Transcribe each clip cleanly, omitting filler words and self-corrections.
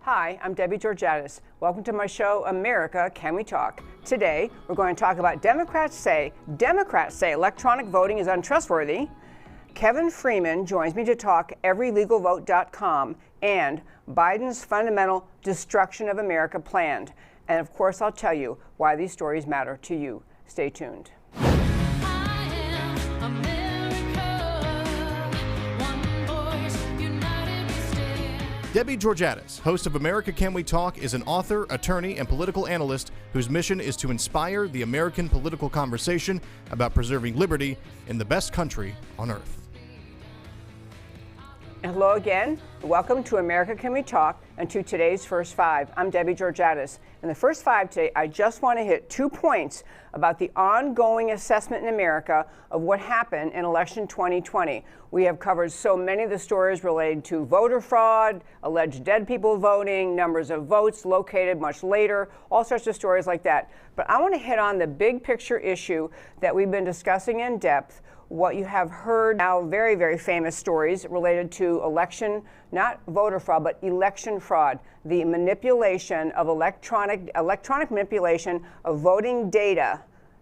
Hi, I'm Debbie Georgatos. Welcome to my show, America, Can We Talk? Today, we're going to talk about Democrats say electronic voting is untrustworthy. Kevin Freeman joins me to talk everylegalvote.com and Biden's fundamental destruction of America planned. And of course, I'll tell you why these stories matter to you. Stay tuned. Debbie Georgatos, host of America Can We Talk, is an author, attorney, and political analyst whose mission is to inspire the American political conversation about preserving liberty in the best country on earth. Hello again. Welcome to America Can We Talk and to today's First Five. I'm Debbie Georgatos. In the First Five today, I just want to hit 2 points about the ongoing assessment in America of what happened in election 2020. We have covered so many of the stories related to voter fraud, alleged dead people voting, numbers of votes located much later, all sorts of stories like that. But I want to hit on the big picture issue that we've been discussing in depth, what you have heard now, very, very famous stories related to election, not voter fraud, but election fraud, the manipulation of electronic manipulation of voting data,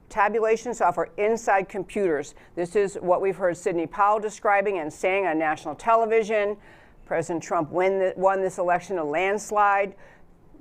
tabulation software inside computers. This is what we've heard Sidney Powell describing and saying on national television. President Trump won this election a landslide.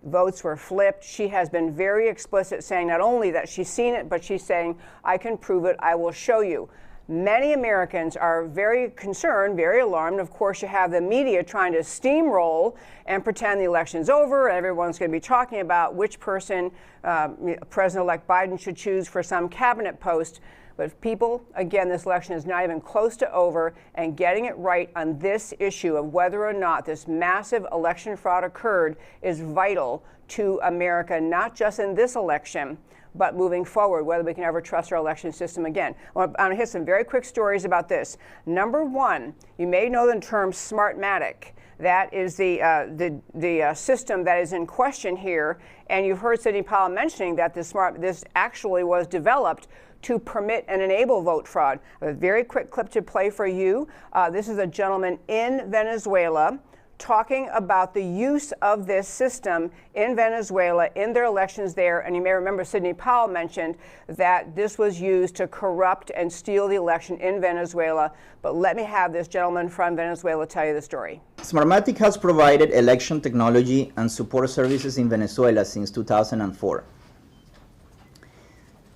Votes were flipped. She has been very explicit, saying not only that she's seen it, but she's saying, I can prove it, I will show you. Many Americans are very concerned, very alarmed. Of course, you have the media trying to steamroll and pretend the election's over. Everyone's going to be talking about which person President-elect Biden should choose for some cabinet post. But people, again, this election is not even close to over, and getting it right on this issue of whether or not this massive election fraud occurred is vital to America, not just in this election, but moving forward, whether we can ever trust our election system again. I'm going to hit some very quick stories about this. Number one, you may know the term Smartmatic. That is the system that is in question here. And you've heard Sidney Powell mentioning that this actually was developed to permit and enable vote fraud. A very quick clip to play for you. This is a gentleman in Venezuela talking about the use of this system in Venezuela in their elections there. And you may remember Sidney Powell mentioned that this was used to corrupt and steal the election in Venezuela. But let me have this gentleman from Venezuela tell you the story. Smartmatic has provided election technology and support services in Venezuela since 2004.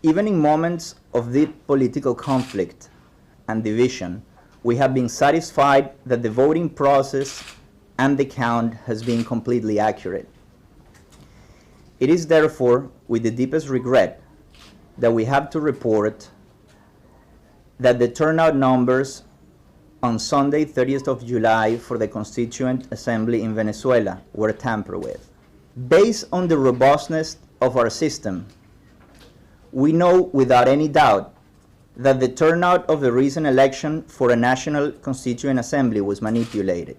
Even in moments of deep political conflict and division, we have been satisfied that the voting process and the count has been completely accurate. It is therefore with the deepest regret that we have to report that the turnout numbers on Sunday, 30th of July for the Constituent Assembly in Venezuela were tampered with. Based on the robustness of our system, we know without any doubt that the turnout of the recent election for a National Constituent Assembly was manipulated.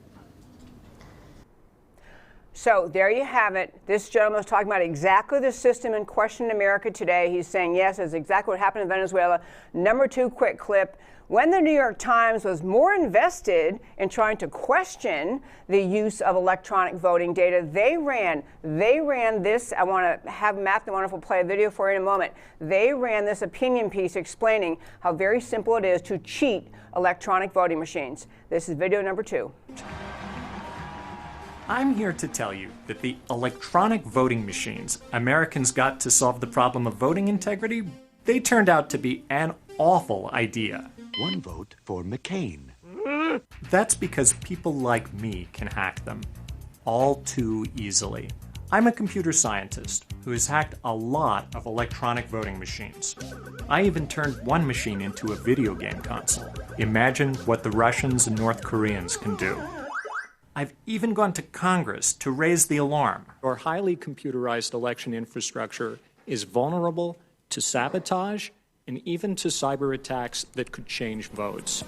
So there you have it. This gentleman was talking about exactly the system in question in America today. He's saying, yes, that's exactly what happened in Venezuela. Number two, quick clip. When the New York Times was more invested in trying to question the use of electronic voting data, they ran this. I want to have Matt the Wonderful play a video for you in a moment. They ran this opinion piece explaining how very simple it is to cheat electronic voting machines. This is video number 2. I'm here to tell you that the electronic voting machines Americans got to solve the problem of voting integrity, they turned out to be an awful idea. One vote for McCain. That's because people like me can hack them all too easily. I'm a computer scientist who has hacked a lot of electronic voting machines. I even turned one machine into a video game console. Imagine what the Russians and North Koreans can do. I've even gone to Congress to raise the alarm. Our highly computerized election infrastructure is vulnerable to sabotage and even to cyber attacks that could change votes.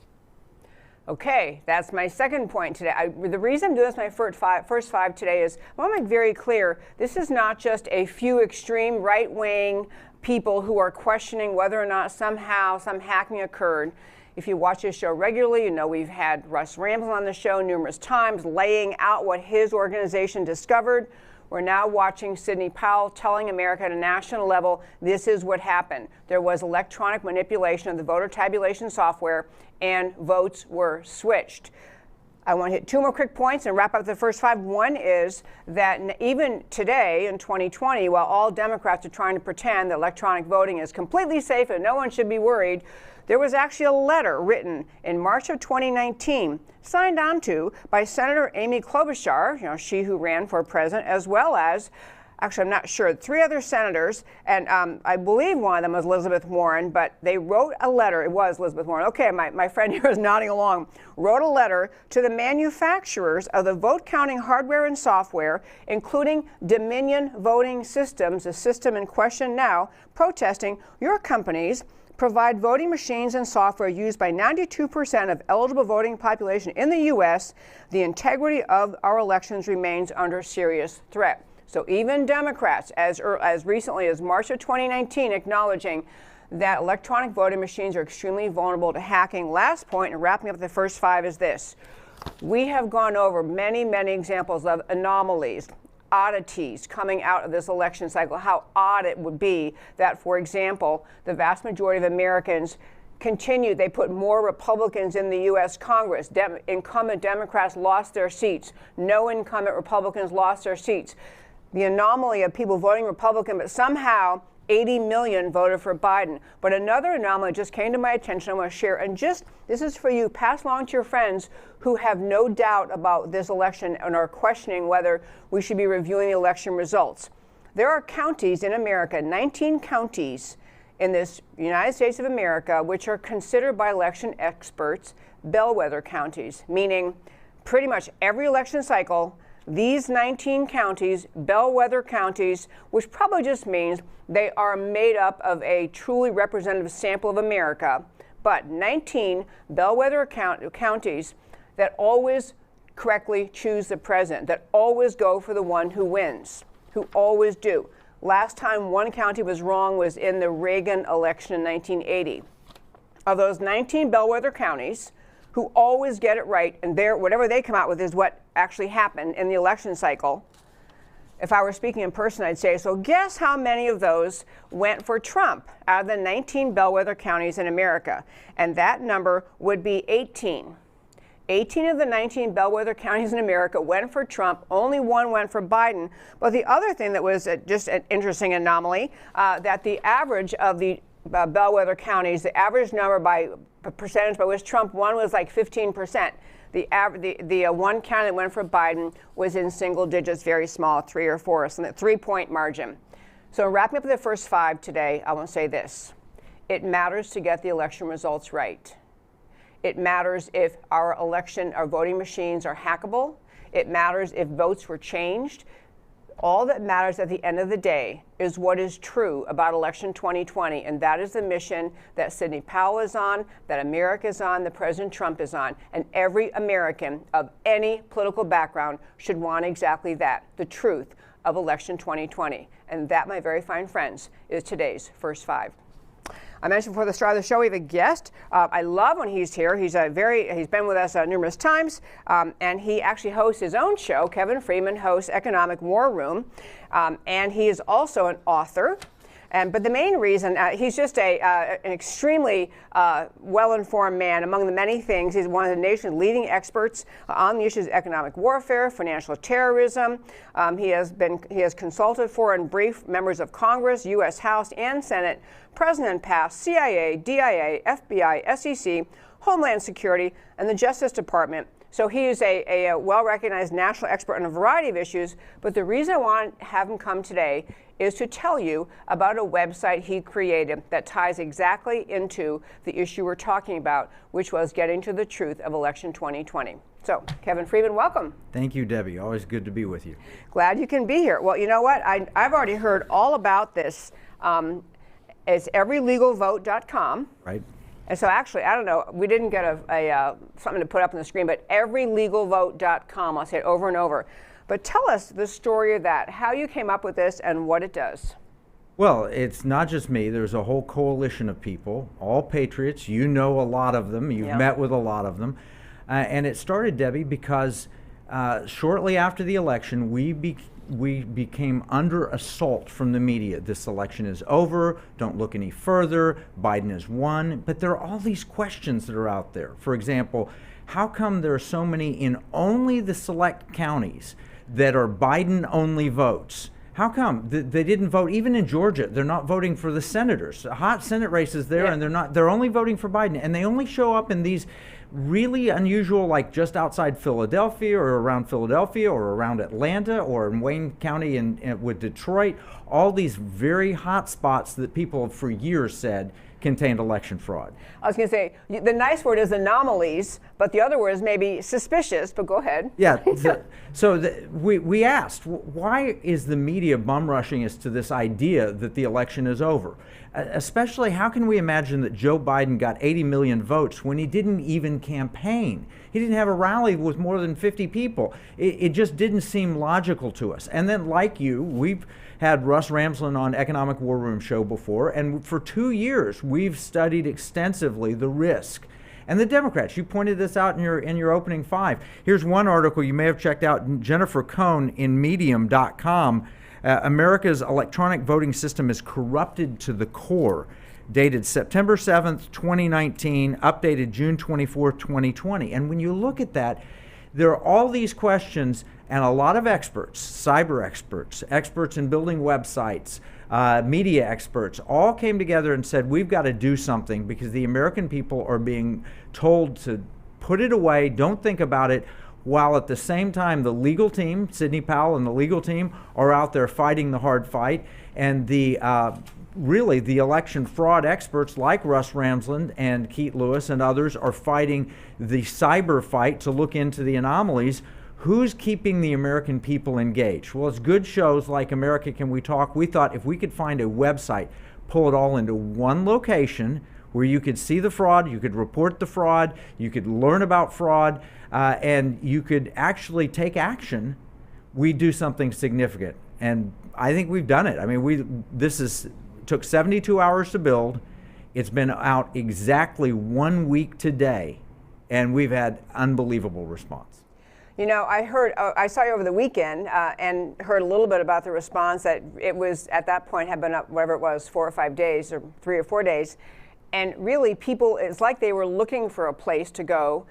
Okay, that's my second point today. The reason I'm doing this my first five today is I want to make very clear, this is not just a few extreme right-wing people who are questioning whether or not somehow some hacking occurred. If you watch this show regularly, you know we've had Russ Ramsland on the show numerous times laying out what his organization discovered. We're now watching Sidney Powell telling America at a national level, this is what happened. There was electronic manipulation of the voter tabulation software and votes were switched. I want to hit two more quick points and wrap up the first five. One is that even today in 2020, while all Democrats are trying to pretend that electronic voting is completely safe and no one should be worried, there was actually a letter written in March of 2019, signed onto by Senator Amy Klobuchar, she who ran for president, as well as, actually I'm not sure, 3 other senators, and I believe one of them was Elizabeth Warren, but they wrote a letter, it was Elizabeth Warren, okay, my friend here is nodding along, wrote a letter to the manufacturers of the vote counting hardware and software, including Dominion Voting Systems, the system in question now, protesting your companies provide voting machines and software used by 92% of eligible voting population in the U.S., the integrity of our elections remains under serious threat. So even Democrats, as recently as March of 2019, acknowledging that electronic voting machines are extremely vulnerable to hacking. Last point, and wrapping up the first 5, is this. We have gone over many, many examples of anomalies, oddities coming out of this election cycle, how odd it would be that, for example, the vast majority of Americans they put more Republicans in the U.S. Congress. Incumbent Democrats lost their seats. No incumbent Republicans lost their seats. The anomaly of people voting Republican, but somehow 80 million voted for Biden. But another anomaly just came to my attention I want to share, and this is for you, pass along to your friends who have no doubt about this election and are questioning whether we should be reviewing the election results. There are counties in America, 19 counties in this United States of America, which are considered by election experts bellwether counties, meaning pretty much every election cycle, these 19 counties, bellwether counties, which probably just means they are made up of a truly representative sample of America, but 19 bellwether counties that always correctly choose the president, that always go for the one who wins, who always do. Last time one county was wrong was in the Reagan election in 1980. Of those 19 bellwether counties who always get it right, and whatever they come out with is what actually happened in the election cycle. If I were speaking in person, I'd say, so guess how many of those went for Trump out of the 19 bellwether counties in America? And that number would be 18. 18 of the 19 bellwether counties in America went for Trump. Only 1 went for Biden. But the other thing that was just an interesting anomaly, that the average of the bellwether counties, the average number by percentage by which Trump won was like 15%. The one county that went for Biden was in single digits, very small, 3 or 4, so a 3-point margin. So wrapping up the first 5 today, I want to say this. It matters to get the election results right. It matters if our voting machines are hackable. It matters if votes were changed. All that matters at the end of the day is what is true about election 2020, and that is the mission that Sidney Powell is on, that America is on, that President Trump is on, and every American of any political background should want exactly that, the truth of election 2020. And that, my very fine friends, is today's First 5. I mentioned before the start of the show, we have a guest. I love when he's here. He's been with us numerous times, and he actually hosts his own show. Kevin Freeman hosts Economic War Room, and he is also an author. But the main reason, he's just an extremely well-informed man. Among the many things, he's one of the nation's leading experts on the issues of economic warfare, financial terrorism. He has consulted for and briefed members of Congress, U.S. House and Senate, President and past, CIA, DIA, FBI, SEC, Homeland Security, and the Justice Department. So he is a well-recognized national expert on a variety of issues. But the reason I want to have him come today is to tell you about a website he created that ties exactly into the issue we're talking about, which was getting to the truth of election 2020. So, Kevin Freeman, welcome. Thank you, Debbie. Always good to be with you. Glad you can be here. Well, you know what? I've already heard all about this. It's everylegalvote.com. Right. And so actually, I don't know, we didn't get something to put up on the screen, but everylegalvote.com. I'll say it over and over. But tell us the story of that, how you came up with this and what it does. Well, it's not just me. There's a whole coalition of people, all patriots. You know a lot of them. You've met with a lot of them. And it started, Debbie, because shortly after the election, we became under assault from the media. This election is over. Don't look any further. Biden has won. But there are all these questions that are out there. For example, how come there are so many in only the select counties that are Biden-only votes? How come they didn't vote even in Georgia? They're not voting for the senators. Hot Senate races there, and they're only voting for Biden, and they only show up in these really unusual, like just outside Philadelphia or around Philadelphia or around Atlanta or in Wayne County with Detroit. All these very hot spots that people have for years said contained election fraud. I was going to say, the nice word is anomalies, but the other word is maybe suspicious, but go ahead. Yeah, we asked, why is the media bum rushing us to this idea that the election is over? Especially, how can we imagine that Joe Biden got 80 million votes when he didn't even campaign? He didn't have a rally with more than 50 people. It just didn't seem logical to us. And then, like you, we've had Russ Ramsland on Economic War Room show before, and for 2 years we've studied extensively the risk. And the Democrats, you pointed this out in your opening 5. Here's one article you may have checked out, Jennifer Cohn in Medium.com. America's electronic voting system is corrupted to the core. Dated September 7th, 2019, updated June 24th, 2020. And when you look at that, there are all these questions, and a lot of experts, cyber experts, experts in building websites, media experts, all came together and said, we've got to do something because the American people are being told to put it away, don't think about it, while at the same time the legal team, Sidney Powell and the legal team, are out there fighting the hard fight. And really the election fraud experts like Russ Ramsland and Keith Lewis and others are fighting the cyber fight to look into the anomalies. Who's keeping the American people engaged? Well, it's good shows like America Can We Talk. We thought if we could find a website, pull it all into one location where you could see the fraud, you could report the fraud, you could learn about fraud, and you could actually take action, we do something significant. And I think we've done it. I mean, took 72 hours to build. It's been out exactly 1 week today, and we've had unbelievable response. You know, I saw you over the weekend and heard a little bit about the response that it was at that point had been up, whatever it was, 4 or 5 days or 3 or 4 days. And really people, it's like they were looking for a place to go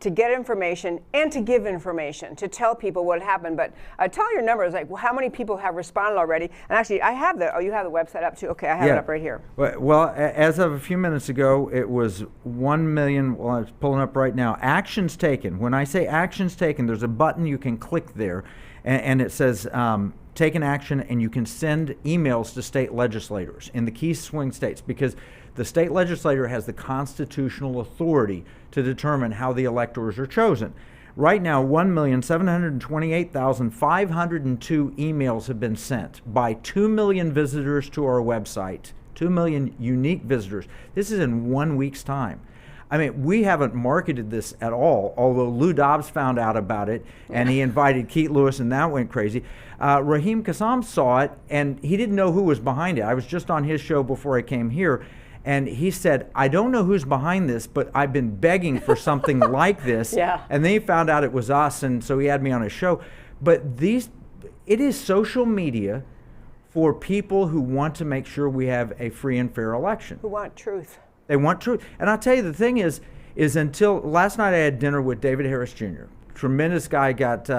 to get information and to give information, to tell people what happened. But tell your numbers, like how many people have responded already? And actually, I have you have the website up too. Okay, I have it up right here. Well, as of a few minutes ago, it was 1 million, well, it's pulling up right now. Actions taken. When I say actions taken, there's a button you can click there, and it says taken action, and you can send emails to state legislators in the key swing states, because the state legislature has the constitutional authority to determine how the electors are chosen. Right now, 1,728,502 emails have been sent by 2 million visitors to our website, 2 million unique visitors. This is in 1 week's time. I mean, we haven't marketed this at all, although Lou Dobbs found out about it, and he invited Keith Lewis, and that went crazy. Raheem Kassam saw it, and he didn't know who was behind it. I was just on his show before I came here, and he said, I don't know who's behind this, but I've been begging for something like this. Yeah. And then he found out it was us, and so he had me on his show. But it is social media for people who want to make sure we have a free and fair election. Who want truth. They want truth. And I'll tell you, the thing is until last night I had dinner with David Harris Jr. Tremendous guy, got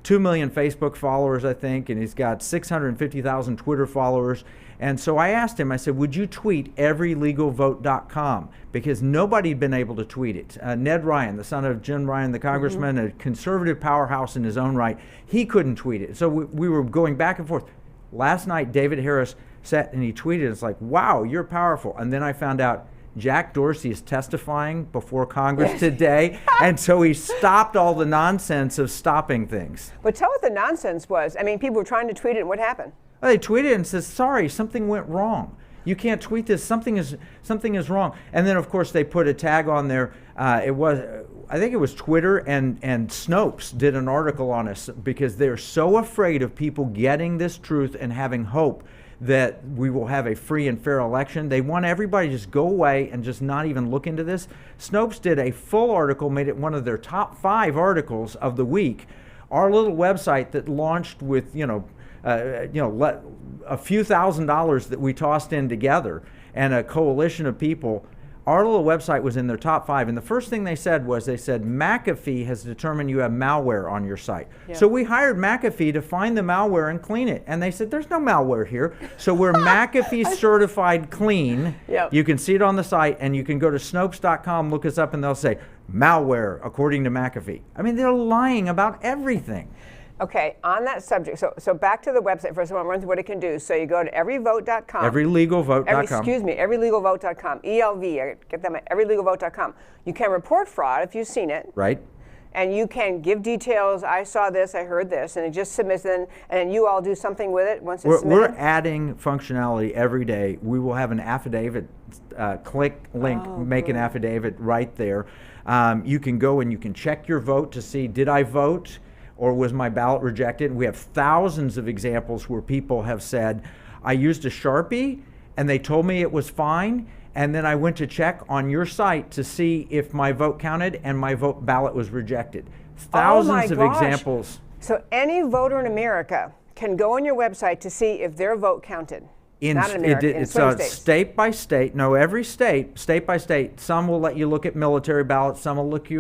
2 million Facebook followers, I think, and he's got 650,000 Twitter followers. And so I asked him, I said, would you tweet everylegalvote.com? Because nobody had been able to tweet it. Ned Ryan, the son of Jim Ryan, the congressman, a conservative powerhouse in his own right, he couldn't tweet it. So we were going back and forth. Last night, David Harris sat and he tweeted, it's like, wow, you're powerful. And then I found out Jack Dorsey is testifying before Congress today, and so he stopped all the nonsense of stopping things. But tell what the nonsense was. I mean, people were trying to tweet it, and what happened? Well, they tweeted and said, sorry, something went wrong. You can't tweet this, something is wrong. And then, of course, they put a tag on there. I think it was Twitter and Snopes did an article on us because they're so afraid of people getting this truth and having hope that we will have a free and fair election. They want everybody to just go away and just not even look into this. Snopes did a full article, made it one of their top 5 articles of the week. Our little website that launched with, a few $1,000s that we tossed in together and a coalition of people, our little website was in their top 5. And the first thing they said was, McAfee has determined you have malware on your site. Yeah. So we hired McAfee to find the malware and clean it. And they said, there's no malware here. So we're McAfee certified clean. Yep. You can see it on the site, and you can go to Snopes.com, look us up, and they'll say, malware, according to McAfee. I mean, they're lying about everything. Okay, on that subject, so back to the website. First of all, I'm running through what it can do. So you go to everyvote.com. Everylegalvote.com. Everylegalvote.com. ELV, I get them at everylegalvote.com. You can report fraud if you've seen it. Right. And you can give details. I saw this, I heard this, and it just submits in, and then you all do something with it once it's submitted? We're adding functionality every day. We will have an affidavit, click, link, make an affidavit right there. You can go and you can check your vote to see, did I vote? Or was my ballot rejected? We have thousands of examples where people have said, I used a Sharpie and they told me it was fine, and then I went to check on your site to see if my vote counted and my ballot was rejected. Thousands of examples. So any voter in America can go on your website to see if their vote counted. Not in America, in swing states. State by state. No, every state by state. Some will let you look at military ballots. Some will let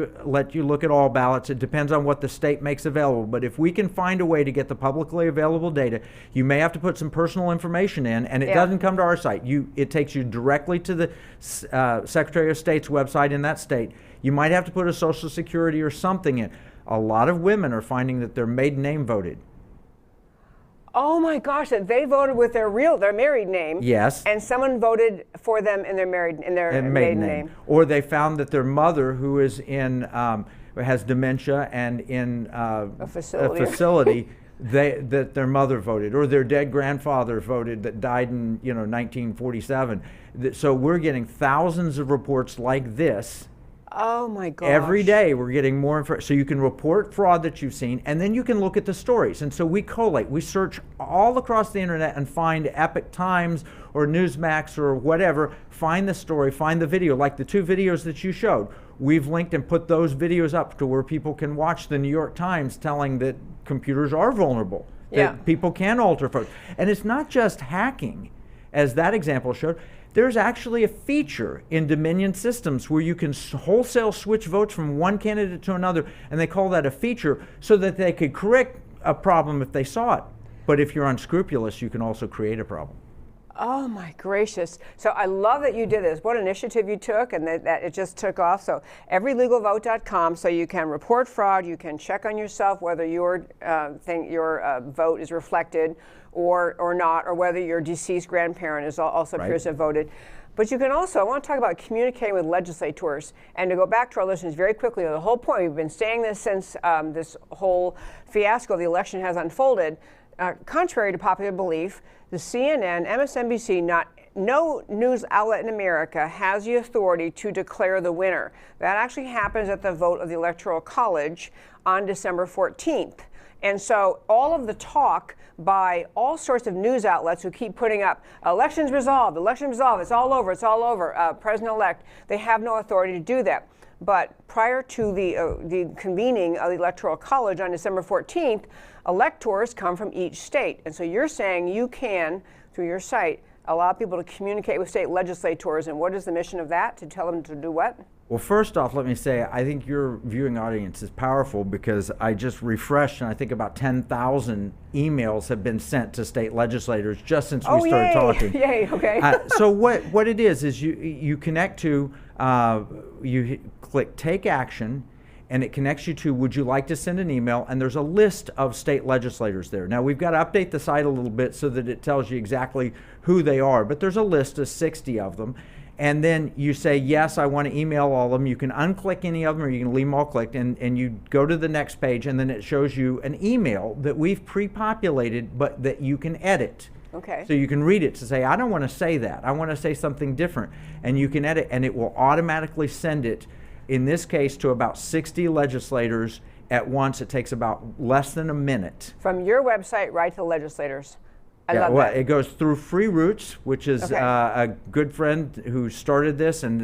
you look at all ballots. It depends on what the state makes available. But if we can find a way to get the publicly available data, you may have to put some personal information in, and it doesn't come to our site. It takes you directly to the Secretary of State's website in that state. You might have to put a Social Security or something in. A lot of women are finding that their maiden name voted. Oh my gosh, that they voted with their married name. Yes. And someone voted for them in their maiden name. Or they found that their mother, who is has dementia and in a facility that their mother voted, or their dead grandfather voted that died in 1947. So we're getting thousands of reports like this. Oh my gosh. Every day we're getting more information. So you can report fraud that you've seen, and then you can look at the stories. And so we collate. We search all across the internet and find Epic Times or Newsmax or whatever, find the story, find the video, like the 2 videos that you showed. We've linked and put those videos up to where people can watch the New York Times telling that computers are vulnerable, that people can alter votes. And it's not just hacking, as that example showed. There's actually a feature in Dominion systems where you can wholesale switch votes from one candidate to another, and they call that a feature so that they could correct a problem if they saw it. But if you're unscrupulous, you can also create a problem. Oh my gracious. So I love that you did this. What initiative you took, and that it just took off. So everylegalvote.com, so you can report fraud, you can check on yourself whether your vote is reflected or not, or whether your deceased grandparent is also appears to have voted. But you can also, I want to talk about communicating with legislators. And to go back to our listeners very quickly, the whole point, we've been saying this since this whole fiasco of the election has unfolded. Contrary to popular belief, the CNN, MSNBC, no news outlet in America has the authority to declare the winner. That actually happens at the vote of the Electoral College on December 14th. And so all of the talk by all sorts of news outlets who keep putting up, election's resolved, it's all over, President-elect, they have no authority to do that. But prior to the convening of the Electoral College on December 14th, electors come from each state. And so you're saying you can, through your site, allow people to communicate with state legislators. And what is the mission of that? To tell them to do what? Well, first off, let me say, I think your viewing audience is powerful because I just refreshed, and I think about 10,000 emails have been sent to state legislators just since we started talking. Yay, okay. So what it is you connect to, you click Take Action, and it connects you to, would you like to send an email? And there's a list of state legislators there. Now, we've got to update the site a little bit so that it tells you exactly who they are, but there's a list of 60 of them. And then you say, yes, I want to email all of them. You can unclick any of them, or you can leave them all clicked, and you go to the next page, and then it shows you an email that we've pre-populated, but that you can edit. Okay. So you can read it to say, I don't want to say that. I want to say something different. And you can edit, and it will automatically send it, in this case, to about 60 legislators at once. It takes about less than a minute. From your website right to the legislators. I love that. It goes through Free Roots, which is a good friend who started this, and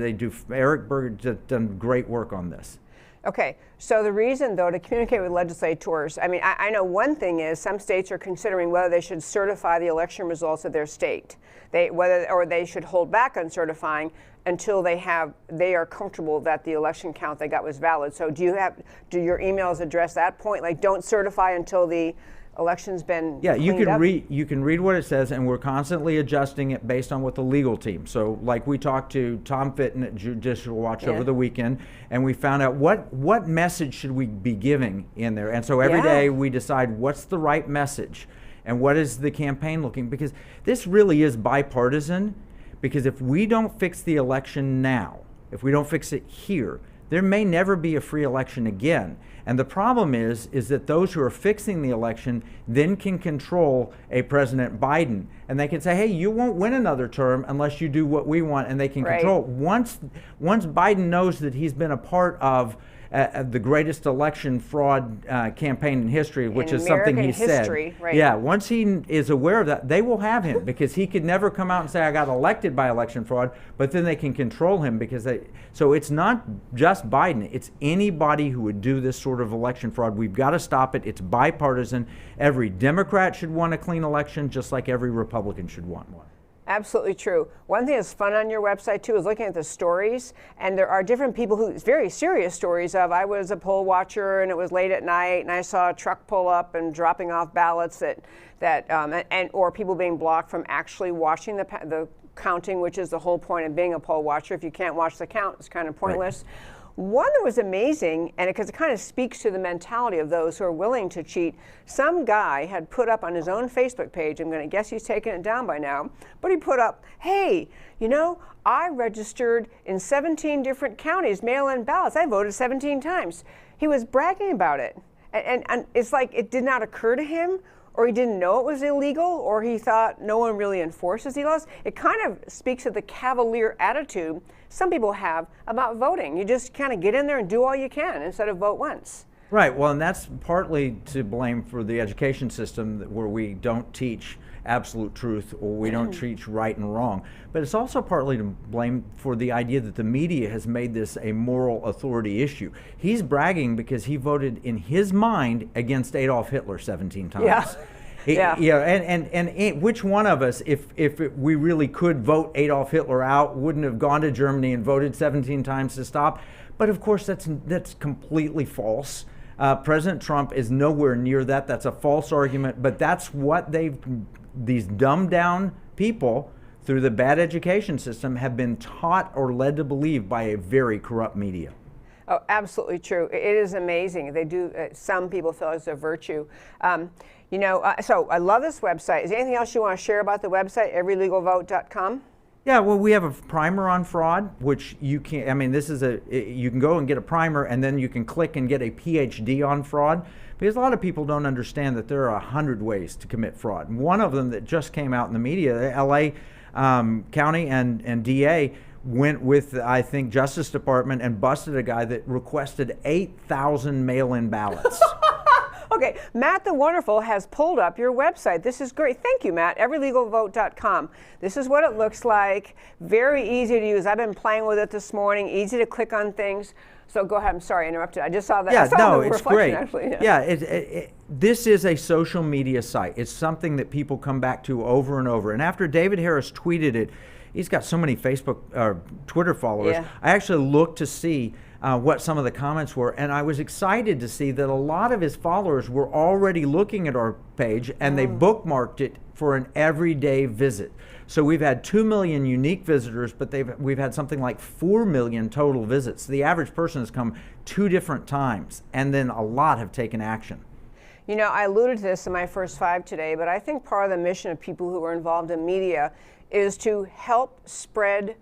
Eric Berger done great work on this. Okay, so the reason, though, to communicate with legislators, I mean, I know one thing is some states are considering whether they should certify the election results of their state, or they should hold back on certifying until they are comfortable that the election count they got was valid. So do your emails address that point? Like, don't certify until the election's been cleaned up? You can read what it says, and we're constantly adjusting it based on what the legal team. So like we talked to Tom Fitton at Judicial Watch over the weekend, and we found out what message should we be giving in there. And so every day we decide what's the right message and what is the campaign looking, because this really is bipartisan, because if we don't fix the election now, if we don't fix it here, there may never be a free election again. And the problem is that those who are fixing the election then can control a President Biden. And they can say, hey, you won't win another term unless you do what we want, and they can control. Once Biden knows that he's been a part of the greatest election fraud campaign in history, which is something he said. Yeah, once he is aware of that, they will have him, because he could never come out and say, I got elected by election fraud, but then they can control him, because so it's not just Biden, it's anybody who would do this sort of election fraud. We've got to stop it. It's bipartisan. Every Democrat should want a clean election, just like every Republican should want one. Absolutely true. One thing that's fun on your website, too, is looking at the stories. And there are different people who, very serious stories of, I was a poll watcher and it was late at night and I saw a truck pull up and dropping off ballots or people being blocked from actually watching the counting, which is the whole point of being a poll watcher. If you can't watch the count, it's kind of pointless. Right. One that was amazing, and because it kind of speaks to the mentality of those who are willing to cheat, some guy had put up on his own Facebook page, I'm going to guess he's taken it down by now, but he put up, hey, I registered in 17 different counties, mail-in ballots. I voted 17 times. He was bragging about it. And it's like it did not occur to him, or he didn't know it was illegal, or he thought no one really enforces these laws. It kind of speaks to the cavalier attitude some people have about voting. You just kind of get in there and do all you can instead of vote once. Right, well, and that's partly to blame for the education system where we don't teach absolute truth, or we don't teach right and wrong. But it's also partly to blame for the idea that the media has made this a moral authority issue. He's bragging because he voted in his mind against Adolf Hitler 17 times. And which one of us, if we really could vote Adolf Hitler out, wouldn't have gone to Germany and voted 17 times to stop? But of course, that's completely false. President Trump is nowhere near that. That's a false argument. But that's what these dumbed down people through the bad education system have been taught or led to believe by a very corrupt media. Oh, absolutely true. It is amazing. They do. Some people feel it's a virtue. So I love this website. Is there anything else you want to share about the website, everylegalvote.com? Yeah, well, we have a primer on fraud, which you can, you can go and get a primer, and then you can click and get a PhD on fraud, because a lot of people don't understand that there are 100 ways to commit fraud. One of them that just came out in the media, the LA County and DA went with, I think, Justice Department and busted a guy that requested 8,000 mail-in ballots. Okay, Matt the Wonderful has pulled up your website. This is great. Thank you, Matt. Everylegalvote.com. This is what it looks like. Very easy to use. I've been playing with it this morning. Easy to click on things. So go ahead. I'm sorry, I interrupted. I just saw that. Yeah, the it's great. Actually. This is a social media site. It's something that people come back to over and over. And after David Harris tweeted it, he's got so many Facebook or Twitter followers. Yeah. I actually looked to see what some of the comments were, and I was excited to see that a lot of his followers were already looking at our page, and they bookmarked it for an everyday visit. So we've had 2 million unique visitors, but we've had something like 4 million total visits. The average person has come 2 different times, and then a lot have taken action. I alluded to this in my first 5 today, but I think part of the mission of people who are involved in media is to help spread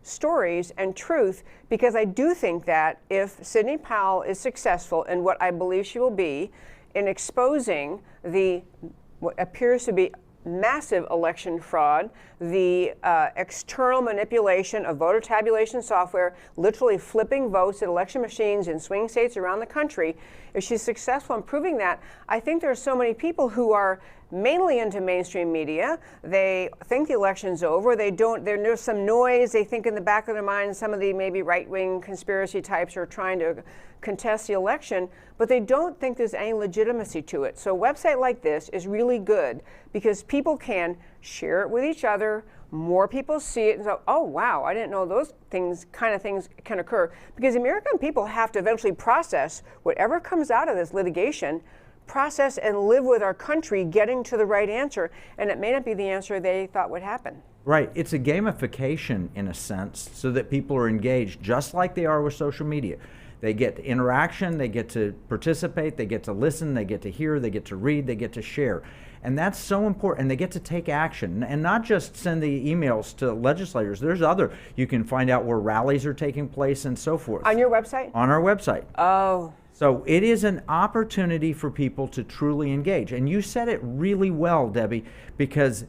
stories and truth, because I do think that if Sidney Powell is successful in what I believe she will be in exposing what appears to be massive election fraud, the external manipulation of voter tabulation software, literally flipping votes at election machines in swing states around the country, if she's successful in proving that, I think there are so many people who are mainly into mainstream media. They think the election's over. There's some noise. They think in the back of their mind some of the maybe right-wing conspiracy types are trying to contest the election, but they don't think there's any legitimacy to it. So a website like this is really good because people can share it with each other. More people see it and say, oh, wow, I didn't know those things can occur. Because American people have to eventually process whatever comes out of this litigation, process and live with our country getting to the right answer. And it may not be the answer they thought would happen. Right. It's a gamification in a sense so that people are engaged just like they are with social media. They get interaction, they get to participate, they get to listen, they get to hear, they get to read, they get to share. And that's so important. And they get to take action and not just send the emails to legislators. There's you can find out where rallies are taking place and so forth. On your website? On our website. Oh. So it is an opportunity for people to truly engage. And you said it really well, Debbie, because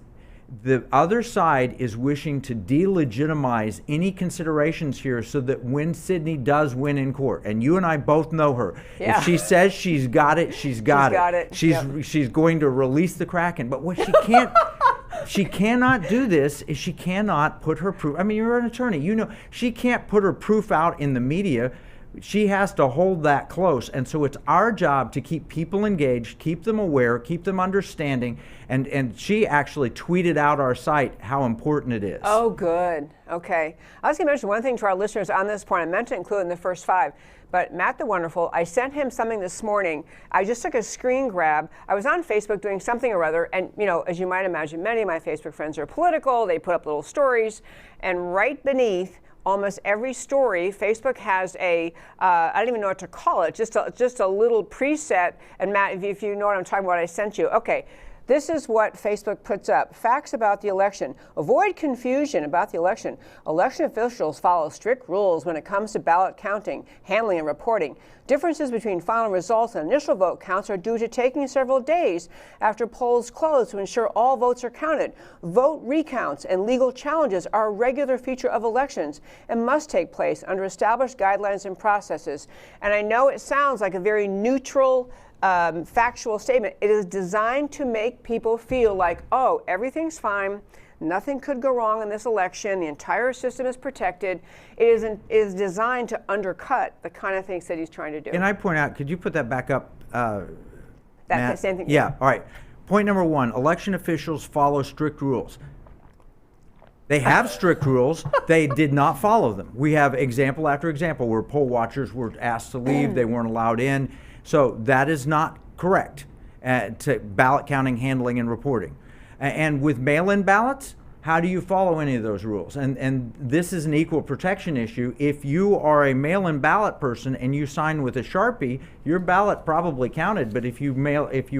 the other side is wishing to delegitimize any considerations here so that when Sydney does win in court, and you and I both know her, yeah. If she says she's got it, she's got it. She's going to release the Kraken. But what she can't, she cannot do this is she cannot put her proof. I mean, you're an attorney. You know, she can't put her proof out in the media. She has to hold that close. And so it's our job to keep people engaged, keep them aware, keep them understanding. And she actually tweeted out our site how important it is. Oh, good. Okay. I was going to mention one thing to our listeners on this point. I meant to include in the first 5. But Matt the Wonderful, I sent him something this morning. I just took a screen grab. I was on Facebook doing something or other. And, you know, as you might imagine, many of my Facebook friends are political. They put up little stories. And right beneath almost every story, Facebook has I don't even know what to call it, just a little preset. And Matt, if you know what I'm talking about, I sent you. Okay, this is what Facebook puts up. Facts about the election. Avoid confusion about the election. Election officials follow strict rules when it comes to ballot counting, handling, and reporting. Differences between final results and initial vote counts are due to taking several days after polls close to ensure all votes are counted. Vote recounts and legal challenges are a regular feature of elections and must take place under established guidelines and processes. And I know it sounds like a very neutral, factual statement. It is designed to make people feel like, oh, everything's fine. Nothing could go wrong in this election. The entire system is protected. It is designed to undercut the kind of things that he's trying to do. And I point out, could you put that back up, Matt? Same thing. Yeah, all right. Point number 1, election officials follow strict rules. They have strict rules. They did not follow them. We have example after example where poll watchers were asked to leave. They weren't allowed in. So that is not correct to ballot counting, handling, and reporting. And with mail-in ballots, how do you follow any of those rules? And this is an equal protection issue. If you are a mail-in ballot person and you sign with a Sharpie, your ballot probably counted. But if you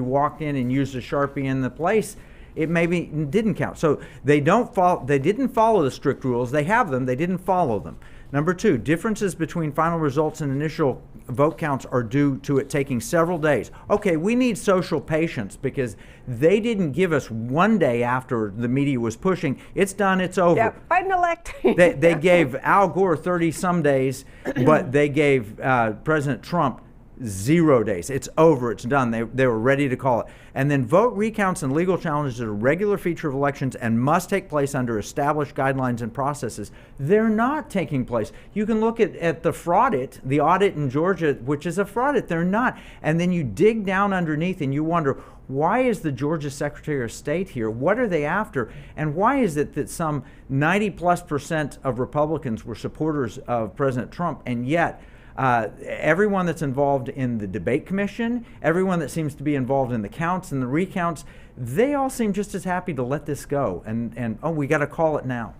walked in and used a Sharpie in the place, it maybe didn't count. So they didn't follow the strict rules. They have them. They didn't follow them. Number 2, differences between final results and initial vote counts are due to it taking several days. Okay, we need social patience because they didn't give us one day after the media was pushing. It's done, it's over. Yeah, Biden elect. They gave Al Gore 30-some days, but they gave President Trump 0 days. It's over, it's done. They were ready to call it. And then vote recounts and legal challenges are a regular feature of elections and must take place under established guidelines and processes. They're not taking place. You can look at the audit in Georgia, which is a fraud. They're not. And then you dig down underneath and you wonder, why is the Georgia Secretary of State here? What are they after? And why is it that some 90+% of Republicans were supporters of President Trump, and yet everyone that's involved in the debate commission, everyone that seems to be involved in the counts and the recounts, they all seem just as happy to let this go. And oh, we got to call it now.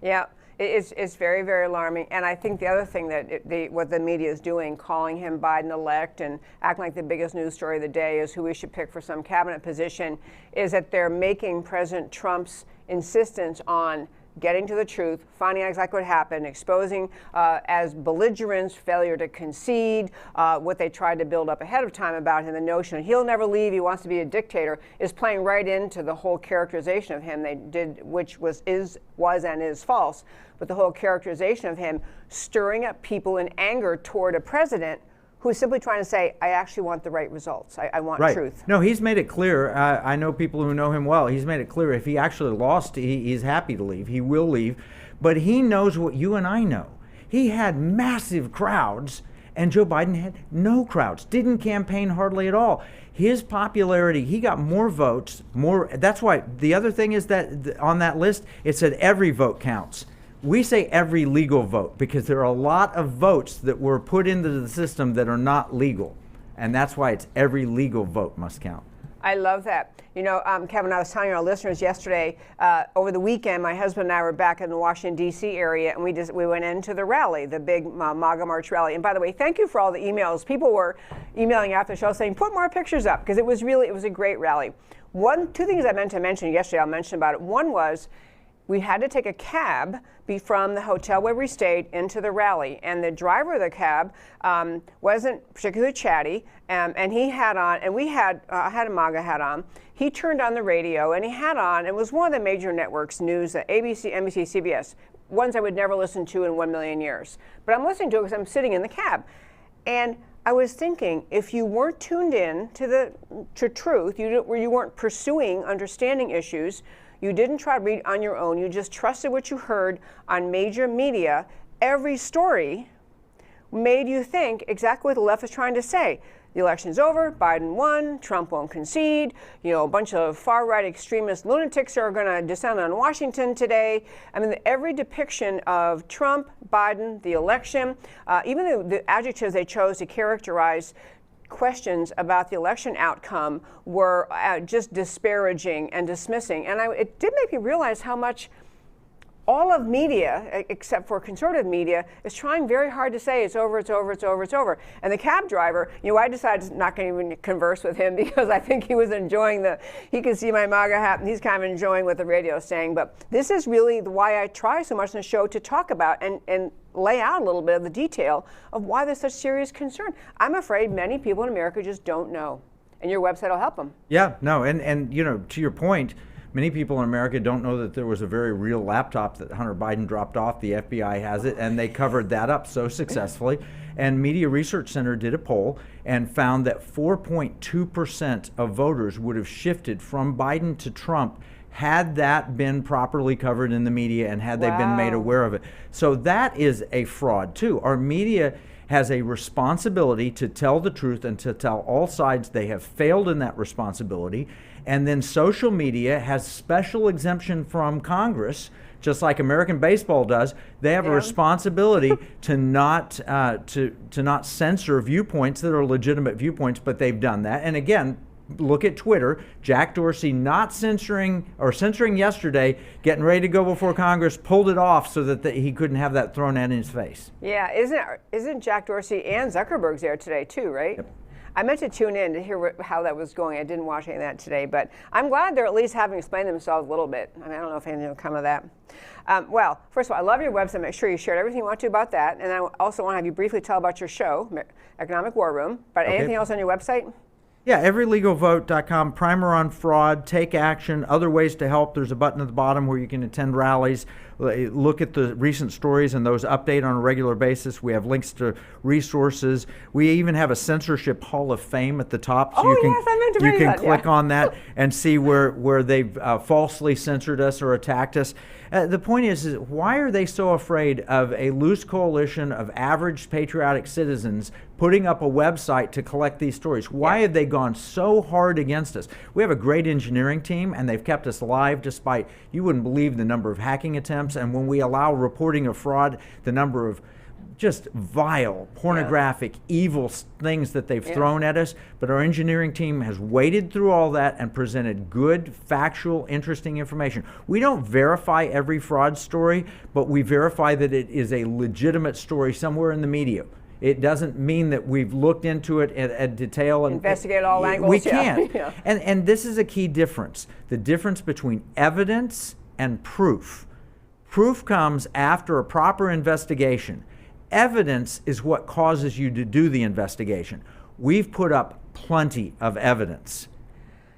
Yeah, it's very, very alarming. And I think the other thing that what the media is doing, calling him Biden-elect and acting like the biggest news story of the day is who we should pick for some cabinet position, is that they're making President Trump's insistence on getting to the truth, finding out exactly what happened, exposing as belligerence, failure to concede, what they tried to build up ahead of time about him, the notion he'll never leave, he wants to be a dictator, is playing right into the whole characterization of him they did, which was and is false. But the whole characterization of him stirring up people in anger toward a president who's simply trying to say, I actually want the right results. I want right. truth. No, he's made it clear. I know people who know him well. He's made it clear if he actually lost, he's happy to leave. He will leave. But he knows what you and I know. He had massive crowds, and Joe Biden had no crowds, didn't campaign hardly at all. His popularity, he got more votes, more. That's why the other thing is that on that list, it said every vote counts. We say every legal vote because there are a lot of votes that were put into the system that are not legal. And that's why it's every legal vote must count. I love that. You know, Kevin, I was telling our listeners yesterday, over the weekend, my husband and I were back in the Washington, D.C. area, and we went into the rally, the big MAGA March rally. And by the way, thank you for all the emails. People were emailing after the show saying, put more pictures up, because it was a great rally. Two things I meant to mention yesterday, I'll mention about it. One was, we had to take a cab from the hotel where we stayed into the rally. And the driver of the cab wasn't particularly chatty, and he had on, and I had a MAGA hat on. He turned on the radio, and he had on, it was one of the major networks, news, ABC, NBC, CBS, ones I would never listen to in 1,000,000 years. But I'm listening to it because I'm sitting in the cab. And I was thinking, if you weren't tuned in to truth, you weren't pursuing understanding issues, you didn't try to read on your own, you just trusted what you heard on major media, every story made you think exactly what the left is trying to say. The election's over, Biden won, Trump won't concede, a bunch of far-right extremist lunatics are going to descend on Washington today. I mean, every depiction of Trump, Biden, the election, even the adjectives they chose to characterize questions about the election outcome were just disparaging and dismissing. And it did make me realize how much all of media, except for conservative media, is trying very hard to say it's over, it's over, it's over, it's over. And the cab driver, I decided not going to even converse with him because I think he was enjoying he could see my MAGA hat and he's kind of enjoying what the radio is saying. But this is really why I try so much in the show to talk about and lay out a little bit of the detail of why there's such serious concern. I'm afraid many people in America just don't know. And your website will help them. Yeah, no, and to your point, many people in America don't know that there was a very real laptop that Hunter Biden dropped off. The FBI has it, and they covered that up so successfully. And Media Research Center did a poll and found that 4.2% of voters would have shifted from Biden to Trump had that been properly covered in the media and had they been made aware of it. So that is a fraud, too. Our media has a responsibility to tell the truth and to tell all sides. They have failed in that responsibility. And then social media has special exemption from Congress, just like American baseball does. They have a responsibility to not censor viewpoints that are legitimate viewpoints, but they've done that. And again, look at Twitter. Jack Dorsey not censoring yesterday, getting ready to go before Congress, pulled it off so that he couldn't have that thrown in his face. Yeah, isn't Jack Dorsey and Zuckerberg's there today too, right? Yep. I meant to tune in to hear how that was going. I didn't watch any of that today, but I'm glad they're at least having explained themselves a little bit. I mean, I don't know if anything will come of that. Well, first of all, I love your website. Make sure you shared everything you want to about that. And I also want to have you briefly tell about your show, Economic War Room. But anything else on your website? Yeah, everylegalvote.com, primer on fraud, take action, other ways to help. There's a button at the bottom where you can attend rallies, look at the recent stories, and those update on a regular basis. We have links to resources. We even have a censorship hall of fame at the top. So you can click on that and see where they've falsely censored us or attacked us. The point is why are they so afraid of a loose coalition of average patriotic citizens putting up a website to collect these stories? Why have they gone so hard against us? We have a great engineering team, and they've kept us alive despite, you wouldn't believe the number of hacking attempts. And when we allow reporting of fraud, the number of just vile, pornographic, evil things that they've thrown at us. But our engineering team has waded through all that and presented good, factual, interesting information. We don't verify every fraud story, but we verify that it is a legitimate story somewhere in the media. It doesn't mean that we've looked into it at detail and investigate all angles. We can't. And this is a key difference. The difference between evidence and proof. Proof comes after a proper investigation. Evidence is what causes you to do the investigation. We've put up plenty of evidence.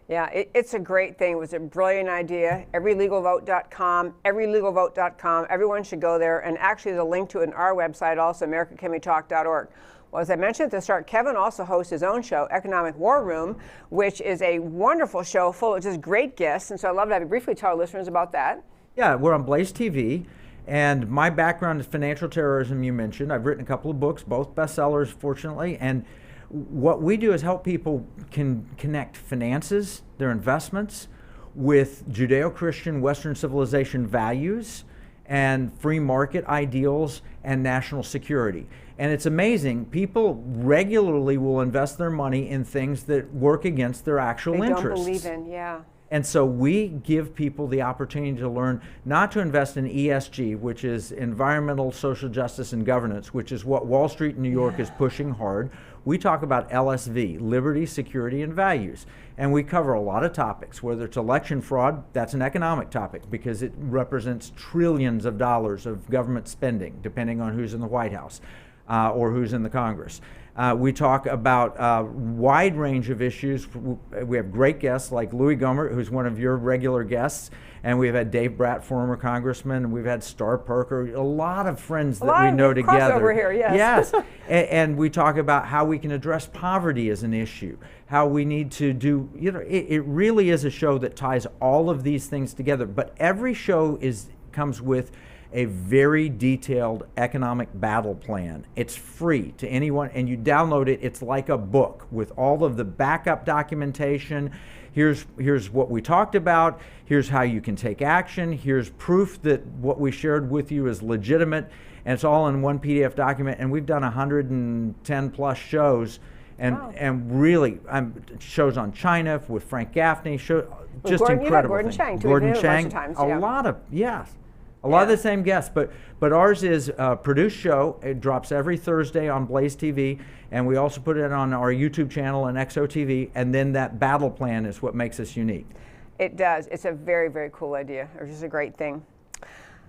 Yeah, it's a great thing. It was a brilliant idea. Everylegalvote.com, everylegalvote.com. Everyone should go there. And actually, there's a link to it on our website also, americacanwetalk.org. Well, as I mentioned at the start, Kevin also hosts his own show, Economic War Room, which is a wonderful show full of just great guests. And so I'd love to have you briefly tell our listeners about that. Yeah, we're on Blaze TV. And my background is financial terrorism, you mentioned. I've written a couple of books, both bestsellers, fortunately. And what we do is help people connect finances, their investments, with Judeo-Christian Western civilization values and free market ideals and national security. And it's amazing, people regularly will invest their money in things that work against their actual interests. They don't believe in, yeah. And so we give people the opportunity to learn not to invest in ESG, which is environmental, social justice, and governance, which is what Wall Street in New York is pushing hard. We talk about LSV, liberty, security, and values. And we cover a lot of topics, whether it's election fraud, that's an economic topic because it represents trillions of dollars of government spending, depending on who's in the White House or who's in the Congress. We talk about a wide range of issues. We have great guests like Louis Gohmert, who's one of your regular guests, and we've had Dave Bratt, former congressman, and we've had Star Perker, a lot of friends that we know together. Crossover here, yes. Yes, and we talk about how we can address poverty as an issue, how we need to do, it really is a show that ties all of these things together, but every show comes with a very detailed economic battle plan. It's free to anyone, and you download it. It's like a book with all of the backup documentation. Here's what we talked about. Here's how you can take action. Here's proof that what we shared with you is legitimate, and it's all in one PDF document. And we've done 110 plus shows, and wow. and really shows on China with Frank Gaffney. Just Gordon, incredible. Gordon Chang, too. Gordon We've Chang. a bunch of times, a lot of A lot of the same guests, but ours is a produced show. It drops every Thursday on Blaze TV, and we also put it on our YouTube channel and XOTV, and then that battle plan is what makes us unique. It does. It's a very, very cool idea. It's just a great thing.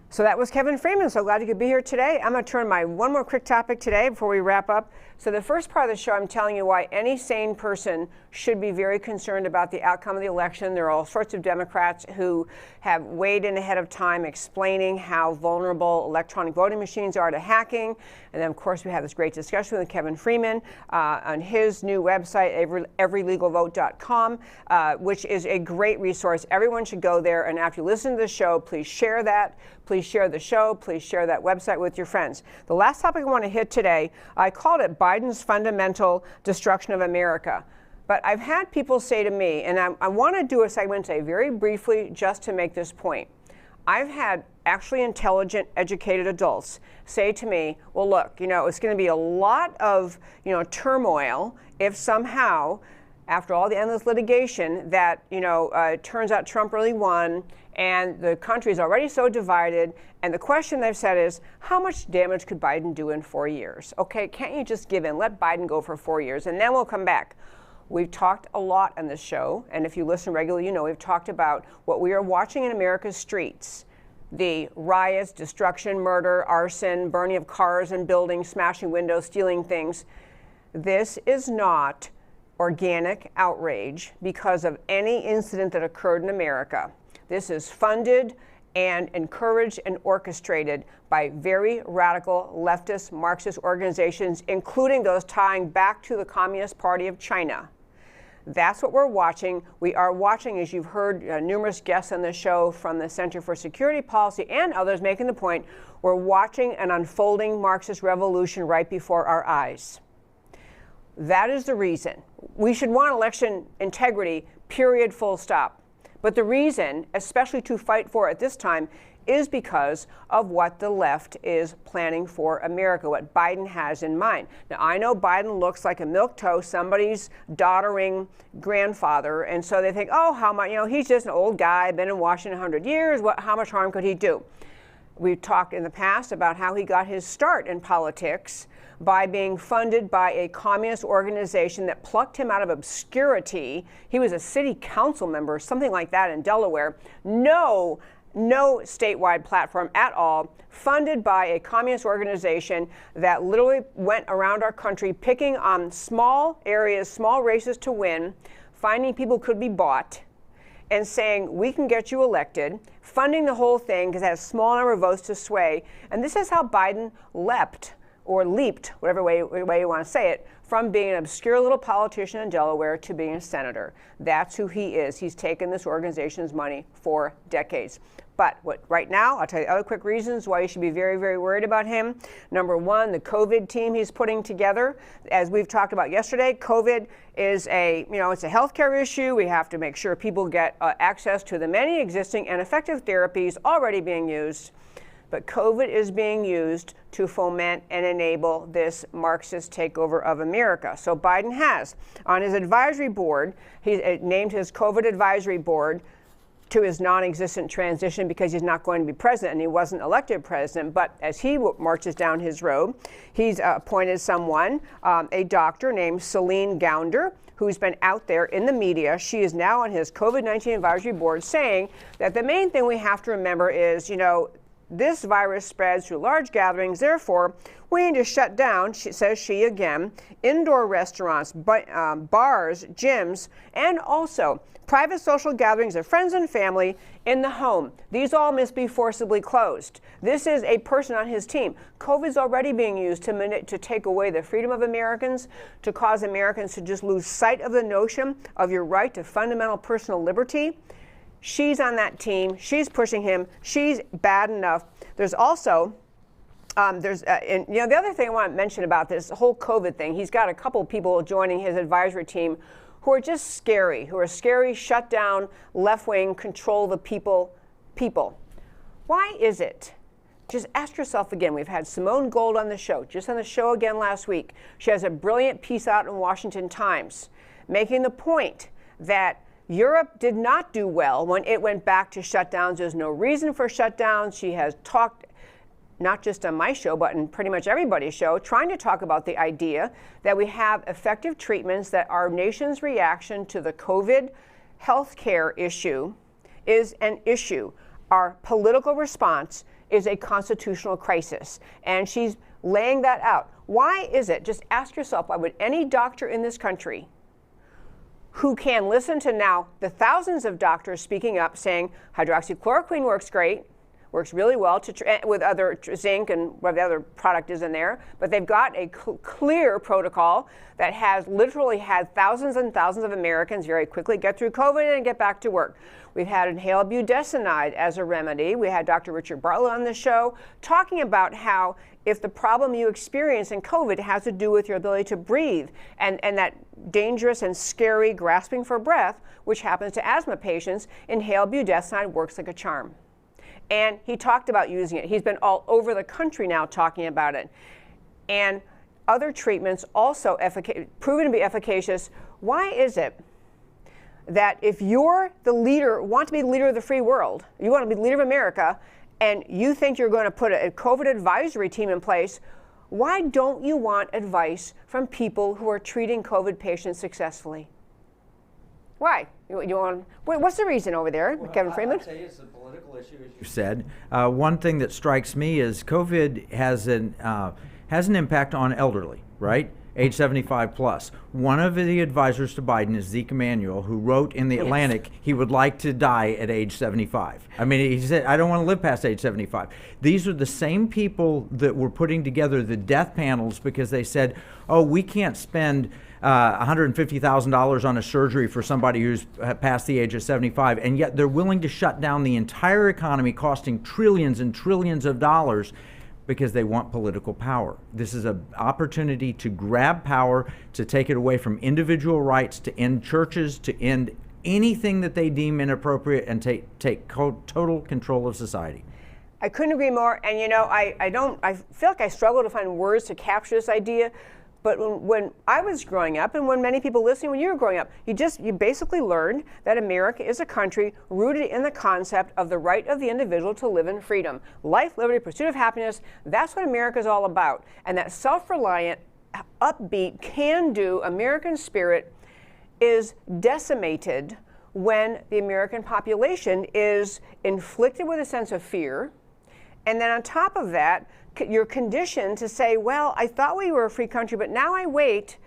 So that was Kevin Freeman. So glad you could be here today. I'm going to turn one more quick topic today before we wrap up. So the first part of the show, I'm telling you why any sane person should be very concerned about the outcome of the election. There are all sorts of Democrats who have weighed in ahead of time explaining how vulnerable electronic voting machines are to hacking. And then, of course, we had this great discussion with Kevin Freeman on his new website, everylegalvote.com, which is a great resource. Everyone should go there. And after you listen to the show, please share that. Please share the show. Please share that website with your friends. The last topic I want to hit today, I called it Biden's fundamental destruction of America. But I've had people say to me, and I want to do a segment today very briefly just to make this point. I've had actually intelligent, educated adults say to me, well, look, it's going to be a lot of, turmoil if somehow, after all the endless litigation, that, it turns out Trump really won, and the country is already so divided. And the question they've said is, how much damage could Biden do in 4 years? Okay, can't you just give in? Let Biden go for 4 years, and then we'll come back. We've talked a lot on this show, and if you listen regularly, we've talked about what we are watching in America's streets. The riots, destruction, murder, arson, burning of cars and buildings, smashing windows, stealing things. This is not organic outrage because of any incident that occurred in America. This is funded and encouraged and orchestrated by very radical leftist Marxist organizations, including those tying back to the Communist Party of China. That's what we're watching. We are watching, as you've heard numerous guests on the show from the Center for Security Policy and others making the point, we're watching an unfolding Marxist revolution right before our eyes. That is the reason. We should want election integrity, period, full stop. But the reason, especially to fight for at this time, is because of what the left is planning for America, what Biden has in mind. Now, I know Biden looks like a milquetoast, somebody's doddering grandfather, and so they think, oh, how much, he's just an old guy, been in Washington 100 years, how much harm could he do? We've talked in the past about how he got his start in politics by being funded by a communist organization that plucked him out of obscurity. He was a city council member, something like that in Delaware. No statewide platform at all, funded by a communist organization that literally went around our country picking on small areas, small races to win, finding people could be bought, and saying, we can get you elected, funding the whole thing because it has a small number of votes to sway. And this is how Biden leapt or leaped, whatever way you want to say it, from being an obscure little politician in Delaware to being a senator. That's who he is. He's taken this organization's money for decades. But right now, I'll tell you other quick reasons why you should be very, very worried about him. Number one, the COVID team he's putting together. As we've talked about yesterday, COVID is it's a healthcare issue. We have to make sure people get access to the many existing and effective therapies already being used. But COVID is being used to foment and enable this Marxist takeover of America. So Biden has, on his advisory board, he named his COVID advisory board to his non-existent transition because he's not going to be president and he wasn't elected president. But as he marches down his road, he's appointed someone, a doctor named Celine Gounder, who's been out there in the media. She is now on his COVID-19 advisory board saying that the main thing we have to remember is, this virus spreads through large gatherings. Therefore, we need to shut down, says she again, indoor restaurants, bars, gyms, and also private social gatherings of friends and family in the home. These all must be forcibly closed. This is a person on his team. COVID is already being used to take away the freedom of Americans, to cause Americans to just lose sight of the notion of your right to fundamental personal liberty. She's on that team. She's pushing him. She's bad enough. There's also, the other thing I want to mention about this whole COVID thing, he's got a couple people joining his advisory team who are just scary, shut down, left-wing, control the people. Why is it? Just ask yourself again. We've had Simone Gold on the show, just on the show again last week. She has a brilliant piece out in Washington Times making the point that Europe did not do well when it went back to shutdowns. There's no reason for shutdowns. She has talked, not just on my show, but in pretty much everybody's show, trying to talk about the idea that we have effective treatments, that our nation's reaction to the COVID healthcare issue is an issue. Our political response is a constitutional crisis. And she's laying that out. Why is it? Just ask yourself, why would any doctor in this country who can listen to now the thousands of doctors speaking up saying hydroxychloroquine works great, works really well with other zinc and whatever the other product is in there, but they've got a clear protocol that has literally had thousands and thousands of Americans very quickly get through COVID and get back to work. We've had inhaled budesonide as a remedy. We had Dr. Richard Bartlett on the show talking about how if the problem you experience in COVID has to do with your ability to breathe and that dangerous and scary grasping for breath, which happens to asthma patients, inhaled budesonide works like a charm. And he talked about using it. He's been all over the country now talking about it. And other treatments also proven to be efficacious. Why is it that if you're the leader, want to be the leader of the free world, you want to be the leader of America, and you think you're going to put a COVID advisory team in place, why don't you want advice from people who are treating COVID patients successfully? Why? What's the reason over there, Kevin Freeman? I'll tell you, it's a political issue, as you said. One thing that strikes me is COVID has an impact on elderly, right? Age 75 plus. One of the advisors to Biden is Zeke Emanuel, who wrote in the Atlantic he would like to die at age 75. I mean, he said, I don't want to live past age 75. These are the same people that were putting together the death panels because they said, oh, we can't spend $150,000 on a surgery for somebody who's past the age of 75, and yet they're willing to shut down the entire economy, costing trillions and trillions of dollars, because they want political power. This is an opportunity to grab power, to take it away from individual rights, to end churches, to end anything that they deem inappropriate, and take total control of society. I couldn't agree more. And I feel like I struggle to find words to capture this idea. But when I was growing up, and when many people listening, when you were growing up, you basically learned that America is a country rooted in the concept of the right of the individual to live in freedom. Life, liberty, pursuit of happiness, that's what America is all about. And that self-reliant, upbeat, can-do American spirit is decimated when the American population is inflicted with a sense of fear. And then on top of that, you're conditioned to say, well, I thought we were a free country, but now I wait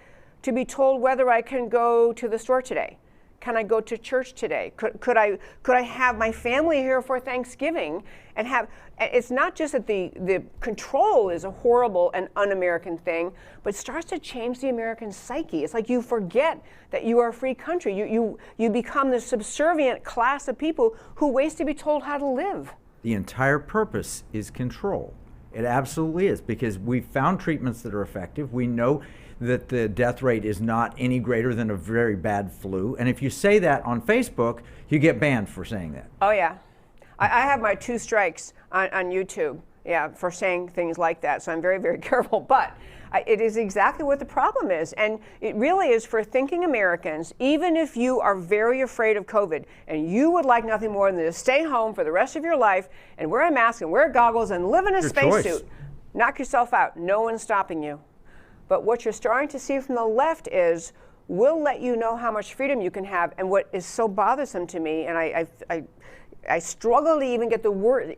to be told whether I can go to the store today. can I go to church today? Could I have my family here for Thanksgiving and have? It's not just that the control is a horrible and un-American thing, but it starts to change the American psyche. It's like you forget that you are a free country. You become this subservient class of people who waits to be told how to live. The entire purpose is control. It absolutely is, because we've found treatments that are effective. We know that the death rate is not any greater than a very bad flu. And if you say that on Facebook, you get banned for saying that. Oh, yeah. I have my 2 strikes on YouTube, yeah, for saying things like that. So I'm very, very careful. But it is exactly what the problem is. And it really is for thinking Americans, even if you are very afraid of COVID and you would like nothing more than to stay home for the rest of your life and wear a mask and wear goggles and live in a spacesuit, knock yourself out. No one's stopping you. But what you're starting to see from the left is we'll let you know how much freedom you can have. And what is so bothersome to me, and I struggle to even get the word,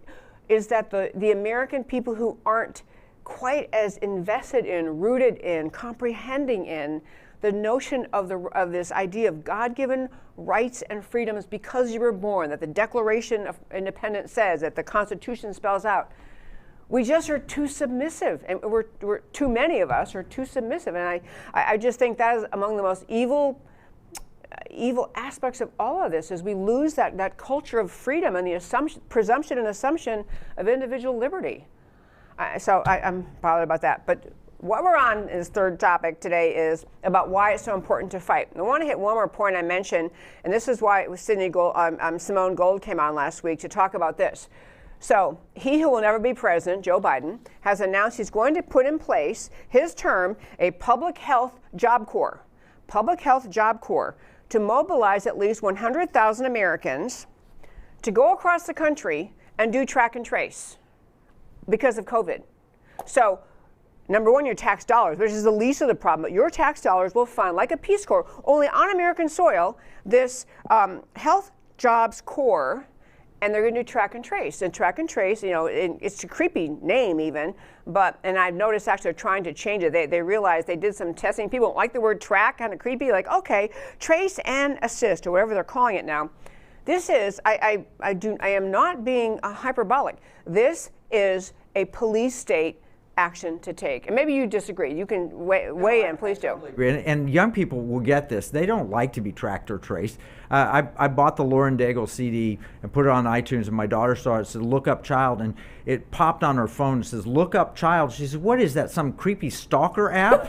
is that the American people who aren't quite as invested in, rooted in, comprehending in the notion of this idea of God-given rights and freedoms because you were born, that the Declaration of Independence says, that the Constitution spells out. We just are too submissive, and we're too many of us are too submissive, and I just think that is among the most evil aspects of all of this, is we lose that culture of freedom and the presumption and assumption of individual liberty. So I'm bothered about that. But what we're on, this third topic today, is about why it's so important to fight. And I want to hit one more point I mentioned, and this is why it was Simone Gold came on last week to talk about this. So he who will never be president, Joe Biden, has announced he's going to put in place his term, a public health job corps. Public health job corps, to mobilize at least 100,000 Americans to go across the country and do track and trace because of COVID. So, number one, your tax dollars, which is the least of the problem, but your tax dollars will fund, like a Peace Corps, only on American soil, this health jobs corps, and they're going to do track and trace. And track and trace, you know, it's a creepy name even, and I've noticed actually they're trying to change it. They realized they did some testing. People don't like the word track, kind of creepy, like, okay, trace and assist, or whatever they're calling it now. This is, I am not being hyperbolic. This is a police state action to take. And maybe you disagree. You can weigh in, please do. And young people will get this. They don't like to be tracked or traced. I bought the Lauren Daigle CD and put it on iTunes, and my daughter saw it. It said, "Look Up Child," and it popped on her phone. It says, "Look Up Child." She said, "What is that, some creepy stalker app?"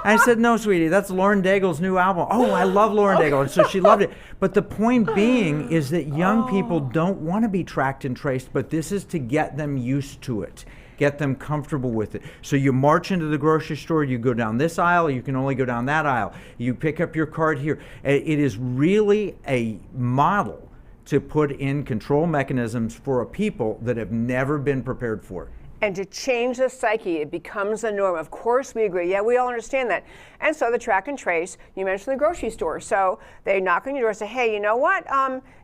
I said, "No, sweetie, that's Lauren Daigle's new album." "Oh, I love Lauren Daigle." And so she loved it. But the point being is that young people don't want to be tracked and traced, but this is to get them used to it, get them comfortable with it. So you march into the grocery store, you go down this aisle, you can only go down that aisle. You pick up your card here. It is really a model to put in control mechanisms for a people that have never been prepared for it. And to change the psyche, it becomes a norm. Of course we agree. Yeah, we all understand that. And so the track and trace, you mentioned the grocery store. So they knock on your door and say, "Hey, you know what,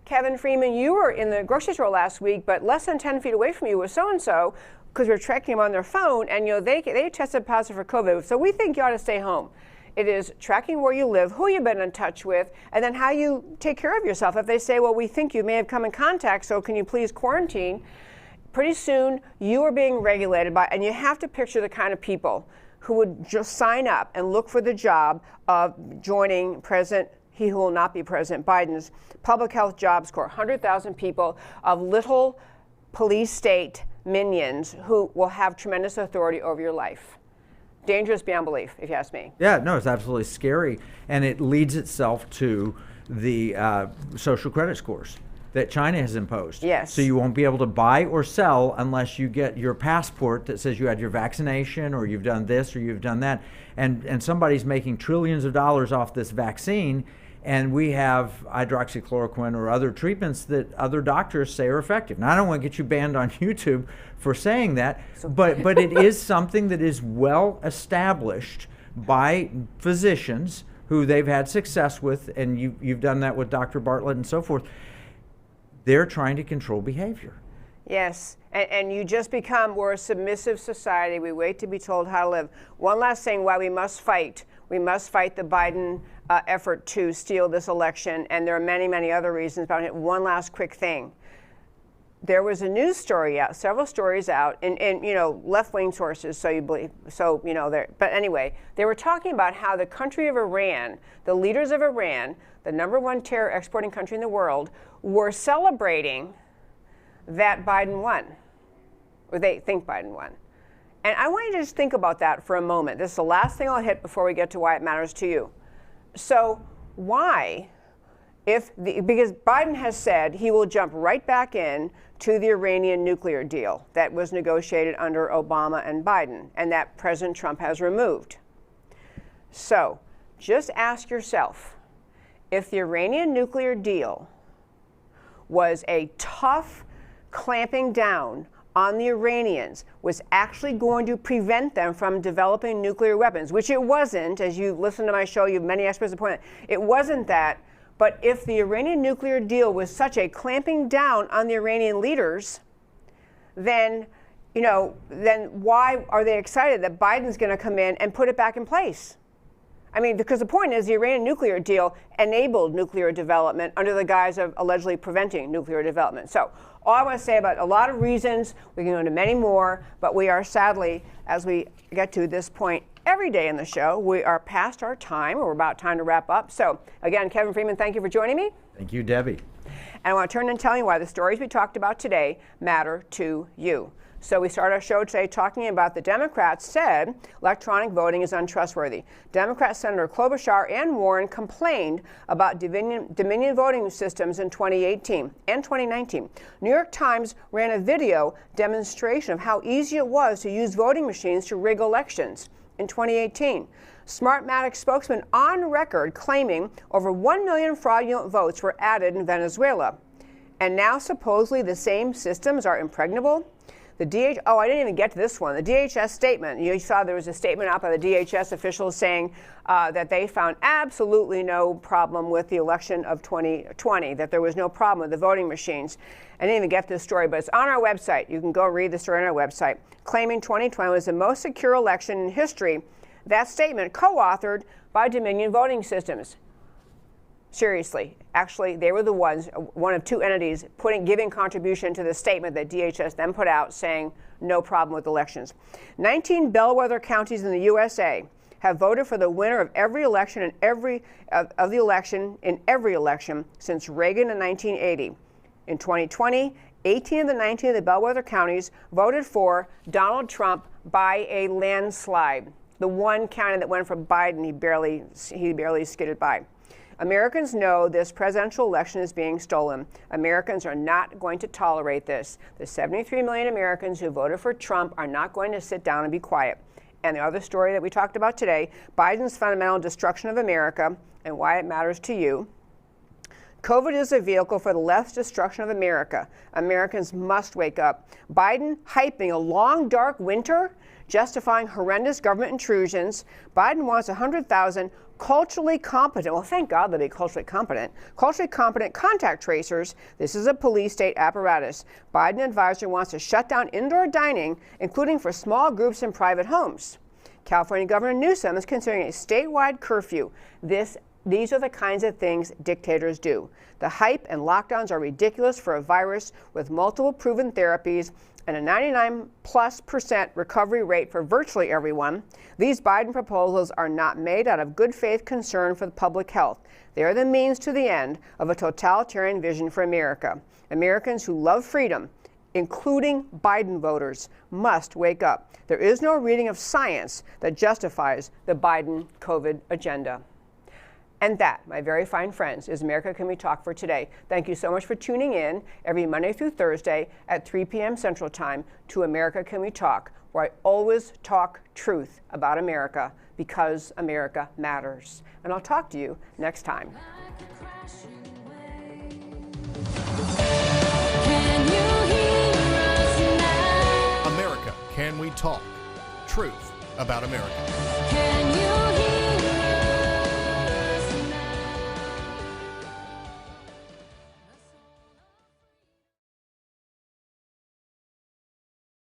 Kevin Freeman, you were in the grocery store last week, but less than 10 feet away from you was so-and-so," because we're tracking them on their phone, and you know they tested positive for COVID. So we think you ought to stay home. It is tracking where you live, who you've been in touch with, and then how you take care of yourself. If they say, "Well, we think you may have come in contact, so can you please quarantine?" Pretty soon, you are being regulated by, and you have to picture the kind of people who would just sign up and look for the job of joining he who will not be President Biden's Public Health Jobs Corps. 100,000 people of little police state minions who will have tremendous authority over your life. Dangerous beyond belief, if you ask me. Yeah, no, it's absolutely scary, and it leads itself to the social credit scores that China has imposed. Yes. So you won't be able to buy or sell unless you get your passport that says you had your vaccination, or you've done this or you've done that. And somebody's making trillions of dollars off this vaccine, and we have hydroxychloroquine or other treatments that other doctors say are effective. Now, I don't want to get you banned on YouTube for saying that, but it is something that is well established by physicians who they've had success with, and you've done that with Dr. Bartlett and so forth. They're trying to control behavior. Yes, and you just we're a submissive society. We wait to be told how to live. One last thing why we must fight. We must fight the Biden effort to steal this election, and there are many, many other reasons about it. One last quick thing. There was a news story out, several stories out, in left-wing sources, so you believe, but anyway, they were talking about how the country of Iran, the leaders of Iran, the #1 terror exporting country in the world, were celebrating that Biden won, or they think Biden won. And I want you to just think about that for a moment. This is the last thing I'll hit before we get to why it matters to you. So why, because Biden has said he will jump right back in to the Iranian nuclear deal that was negotiated under Obama and Biden, and that President Trump has removed. So just ask yourself, if the Iranian nuclear deal was a tough clamping down on the Iranians, was actually going to prevent them from developing nuclear weapons, which it wasn't, as you listen to my show, you have many experts that point out, it wasn't that. But if the Iranian nuclear deal was such a clamping down on the Iranian leaders, then why are they excited that Biden's going to come in and put it back in place? I mean, because the point is the Iranian nuclear deal enabled nuclear development under the guise of allegedly preventing nuclear development. So all I want to say about a lot of reasons, we can go into many more, but we are sadly, as we get to this point every day in the show, we are past our time, or we're about time to wrap up. So again, Kevin Freeman, thank you for joining me. Thank you, Debbie. And I want to turn and tell you why the stories we talked about today matter to you. So we start our show today talking about the Democrats said electronic voting is untrustworthy. Democrat Senator Klobuchar and Warren complained about Dominion voting systems in 2018 and 2019. New York Times ran a video demonstration of how easy it was to use voting machines to rig elections in 2018. Smartmatic spokesman on record claiming over 1 million fraudulent votes were added in Venezuela. And now supposedly the same systems are impregnable. I didn't even get to this one. The DHS statement, you saw there was a statement out by the DHS officials saying that they found absolutely no problem with the election of 2020, that there was no problem with the voting machines. I didn't even get to this story, but it's on our website. You can go read the story on our website, claiming 2020 was the most secure election in history. That statement co-authored by Dominion Voting Systems. Seriously, actually, they were the ones, one of two entities, giving contribution to the statement that DHS then put out saying no problem with elections. 19 bellwether counties in the USA have voted for the winner of every election in every election since Reagan in 1980. In 2020, 18 of the 19 of the bellwether counties voted for Donald Trump by a landslide. The one county that went for Biden, he barely skidded by. Americans know this presidential election is being stolen. Americans are not going to tolerate this. The 73 million Americans who voted for Trump are not going to sit down and be quiet. And the other story that we talked about today, Biden's fundamental destruction of America and why it matters to you. COVID is a vehicle for the left's destruction of America. Americans must wake up. Biden hyping a long, dark winter, justifying horrendous government intrusions. Biden wants 100,000 culturally competent, well, thank God they'll be culturally competent contact tracers. This is a police state apparatus. Biden advisor wants to shut down indoor dining, including for small groups in private homes. California Governor Newsom is considering a statewide curfew. These are the kinds of things dictators do. The hype and lockdowns are ridiculous for a virus with multiple proven therapies and a 99+% recovery rate for virtually everyone. These Biden proposals are not made out of good faith concern for the public health. They are the means to the end of a totalitarian vision for America. Americans who love freedom, including Biden voters, must wake up. There is no reading of science that justifies the Biden COVID agenda. And that, my very fine friends, is America Can We Talk for today. Thank you so much for tuning in every Monday through Thursday at 3 p.m. Central Time to America Can We Talk, where I always talk truth about America because America matters. And I'll talk to you next time. America Can We Talk? Truth about America. Can you